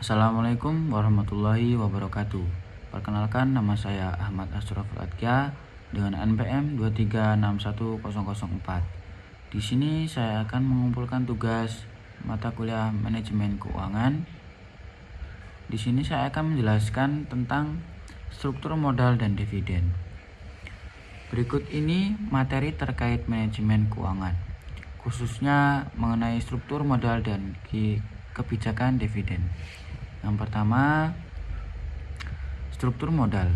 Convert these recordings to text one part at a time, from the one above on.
Assalamualaikum warahmatullahi wabarakatuh. Perkenalkan, nama saya Ahmad Ashraful Adkia dengan NPM 2361004. Di sini saya akan mengumpulkan tugas mata kuliah manajemen keuangan. Di sini saya akan menjelaskan tentang struktur modal dan dividen. Berikut ini materi terkait manajemen keuangan, khususnya mengenai struktur modal dan kebijakan dividen. Yang pertama, struktur modal.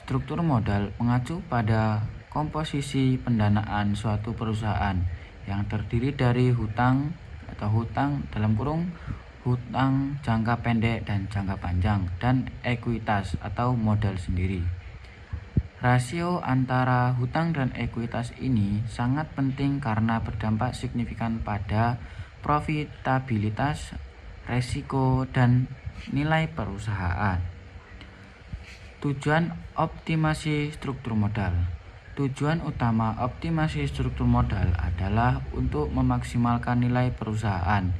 Struktur modal mengacu pada komposisi pendanaan suatu perusahaan yang terdiri dari hutang hutang jangka pendek dan jangka panjang, dan ekuitas atau modal sendiri. Rasio antara hutang dan ekuitas ini sangat penting karena berdampak signifikan pada profitabilitas, resiko, dan nilai perusahaan. Tujuan optimasi struktur modal. Tujuan utama optimasi struktur modal adalah untuk memaksimalkan nilai perusahaan.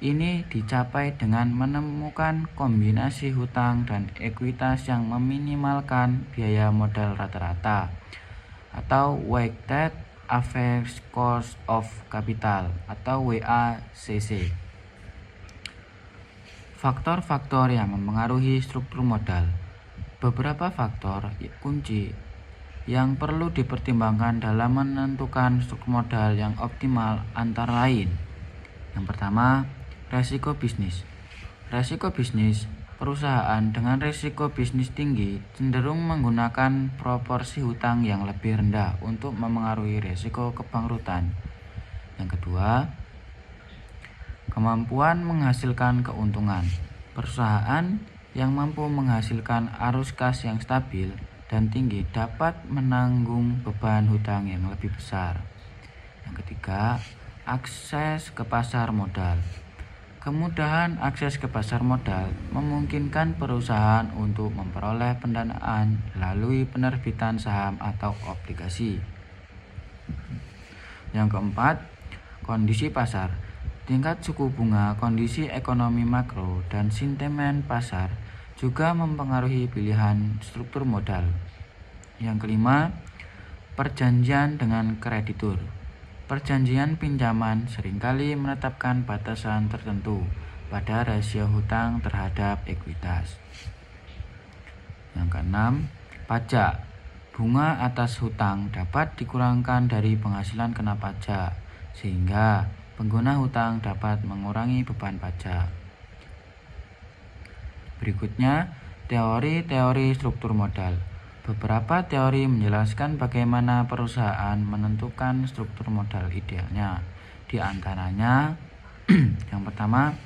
Ini dicapai dengan menemukan kombinasi hutang dan ekuitas yang meminimalkan biaya modal rata-rata atau weighted average cost of capital atau WACC. Faktor-faktor yang mempengaruhi struktur modal. Beberapa faktor kunci yang perlu dipertimbangkan dalam menentukan struktur modal yang optimal antara lain. Yang pertama, resiko bisnis. Resiko bisnis. Perusahaan dengan risiko bisnis tinggi cenderung menggunakan proporsi hutang yang lebih rendah untuk memengaruhi risiko kebangkrutan. Yang kedua, kemampuan menghasilkan keuntungan. Perusahaan yang mampu menghasilkan arus kas yang stabil dan tinggi dapat menanggung beban hutang yang lebih besar. Yang ketiga, akses ke pasar modal. Kemudahan akses ke pasar modal memungkinkan perusahaan untuk memperoleh pendanaan melalui penerbitan saham atau obligasi. Yang keempat, kondisi pasar. Tingkat suku bunga, kondisi ekonomi makro, dan sentimen pasar juga mempengaruhi pilihan struktur modal. Yang kelima, perjanjian dengan kreditur. Perjanjian pinjaman seringkali menetapkan batasan tertentu pada rasio hutang terhadap ekuitas. Yang keenam, pajak. Bunga atas hutang dapat dikurangkan dari penghasilan kena pajak, sehingga pengguna hutang dapat mengurangi beban pajak. Berikutnya, teori-teori struktur modal. Beberapa teori menjelaskan bagaimana perusahaan menentukan struktur modal idealnya. Di antaranya, yang pertama,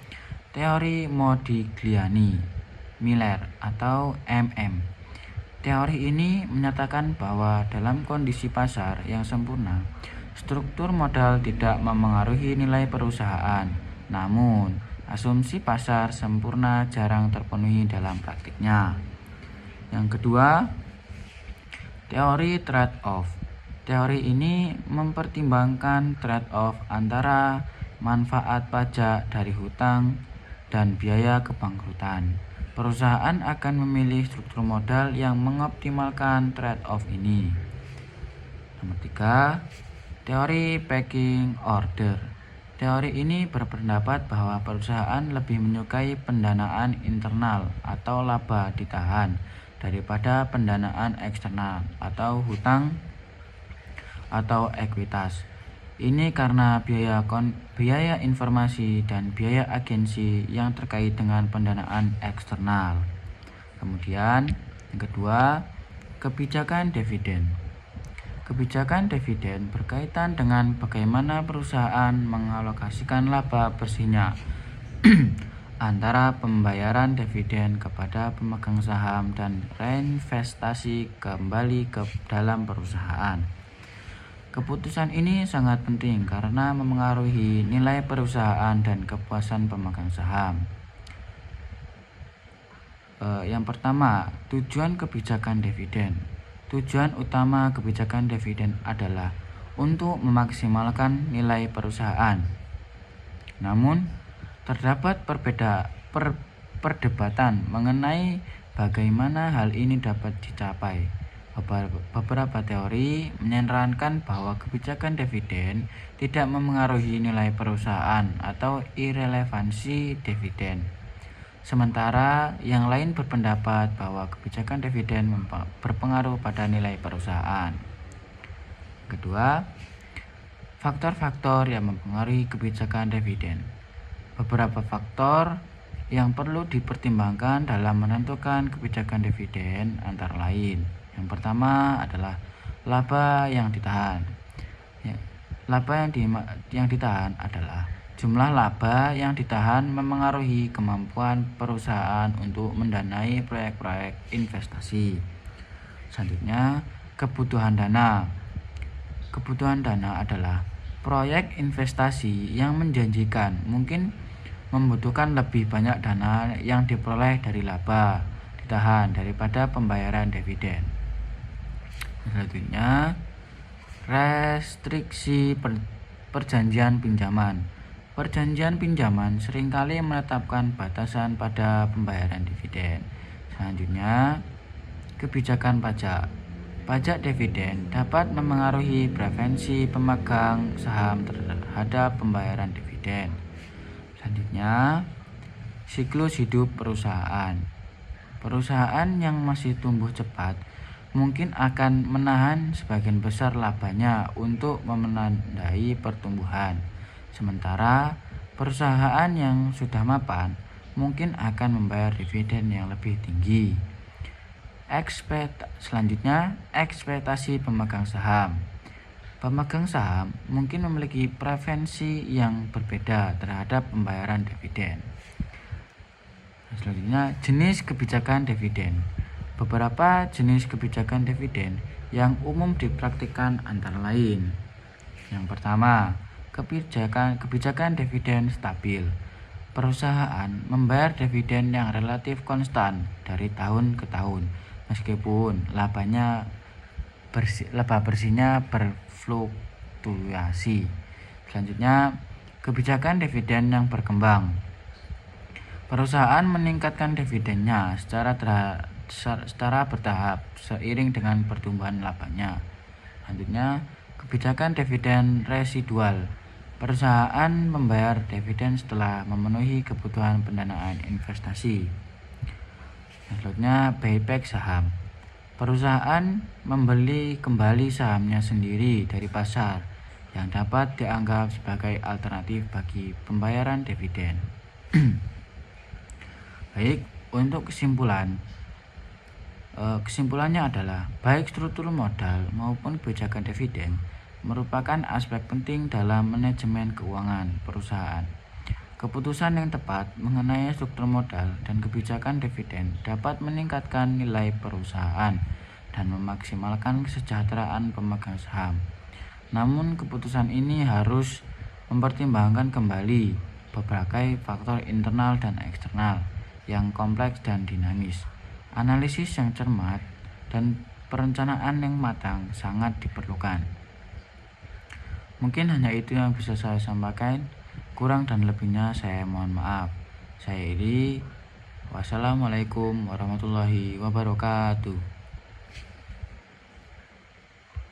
teori Modigliani-Miller atau MM. Teori ini menyatakan bahwa dalam kondisi pasar yang sempurna, struktur modal tidak memengaruhi nilai perusahaan. Namun, asumsi pasar sempurna jarang terpenuhi dalam praktiknya. Yang kedua, teori trade-off. Teori ini mempertimbangkan trade-off antara manfaat pajak dari hutang dan biaya kebangkrutan. Perusahaan akan memilih struktur modal yang mengoptimalkan trade-off ini. Nomor 3, teori pecking order. Teori ini berpendapat bahwa perusahaan lebih menyukai pendanaan internal atau laba ditahan daripada pendanaan eksternal atau hutang atau ekuitas. Ini karena biaya informasi dan biaya agensi yang terkait dengan pendanaan eksternal. Kemudian, yang kedua, kebijakan dividen. Kebijakan dividen berkaitan dengan bagaimana perusahaan mengalokasikan laba bersihnya antara pembayaran dividen kepada pemegang saham dan reinvestasi kembali ke dalam perusahaan. Keputusan ini sangat penting karena memengaruhi nilai perusahaan dan kepuasan pemegang saham. Yang pertama, tujuan kebijakan dividen. Tujuan utama kebijakan dividen adalah untuk memaksimalkan nilai perusahaan. Namun, terdapat perdebatan mengenai bagaimana hal ini dapat dicapai. Beberapa teori menyarankan bahwa kebijakan dividen tidak memengaruhi nilai perusahaan atau irelevansi dividen. Sementara yang lain berpendapat bahwa kebijakan dividen berpengaruh pada nilai perusahaan. Kedua, faktor-faktor yang mempengaruhi kebijakan dividen. Beberapa faktor yang perlu dipertimbangkan dalam menentukan kebijakan dividen antara lain. Yang pertama adalah laba yang ditahan. Laba yang ditahan adalah jumlah laba yang ditahan memengaruhi kemampuan perusahaan untuk mendanai proyek-proyek investasi. Selanjutnya, kebutuhan dana. Kebutuhan dana adalah proyek investasi yang menjanjikan mungkin membutuhkan lebih banyak dana yang diperoleh dari laba ditahan daripada pembayaran dividen. Selanjutnya, restriksi perjanjian pinjaman. Perjanjian pinjaman seringkali menetapkan batasan pada pembayaran dividen. Selanjutnya, kebijakan pajak. Pajak dividen dapat memengaruhi preferensi pemegang saham terhadap pembayaran dividen. Selanjutnya, siklus hidup perusahaan. Perusahaan yang masih tumbuh cepat mungkin akan menahan sebagian besar labanya untuk menandai pertumbuhan. Sementara perusahaan yang sudah mapan mungkin akan membayar dividen yang lebih tinggi. Selanjutnya, ekspektasi pemegang saham. Pemegang saham mungkin memiliki preferensi yang berbeda terhadap pembayaran dividen. Selanjutnya, jenis kebijakan dividen. Beberapa jenis kebijakan dividen yang umum dipraktikkan antara lain. Yang pertama, kebijakan dividen stabil. Perusahaan membayar dividen yang relatif konstan dari tahun ke tahun, meskipun laba bersihnya berfluktuasi. Selanjutnya, kebijakan dividen yang berkembang. Perusahaan meningkatkan dividennya secara bertahap seiring dengan pertumbuhan labanya. Selanjutnya, kebijakan dividen residual. Perusahaan membayar dividen setelah memenuhi kebutuhan pendanaan investasi. Selanjutnya, buyback saham. Perusahaan membeli kembali sahamnya sendiri dari pasar yang dapat dianggap sebagai alternatif bagi pembayaran dividen. Baik, untuk kesimpulannya adalah baik struktur modal maupun kebijakan dividen merupakan aspek penting dalam manajemen keuangan perusahaan. Keputusan yang tepat mengenai struktur modal dan kebijakan dividen dapat meningkatkan nilai perusahaan dan memaksimalkan kesejahteraan pemegang saham. Namun keputusan ini harus mempertimbangkan kembali berbagai faktor internal dan eksternal yang kompleks dan dinamis. Analisis yang cermat dan perencanaan yang matang sangat diperlukan. Mungkin hanya itu yang bisa saya sampaikan. Kurang dan lebihnya saya mohon maaf. Saya Edi. Wassalamualaikum warahmatullahi wabarakatuh.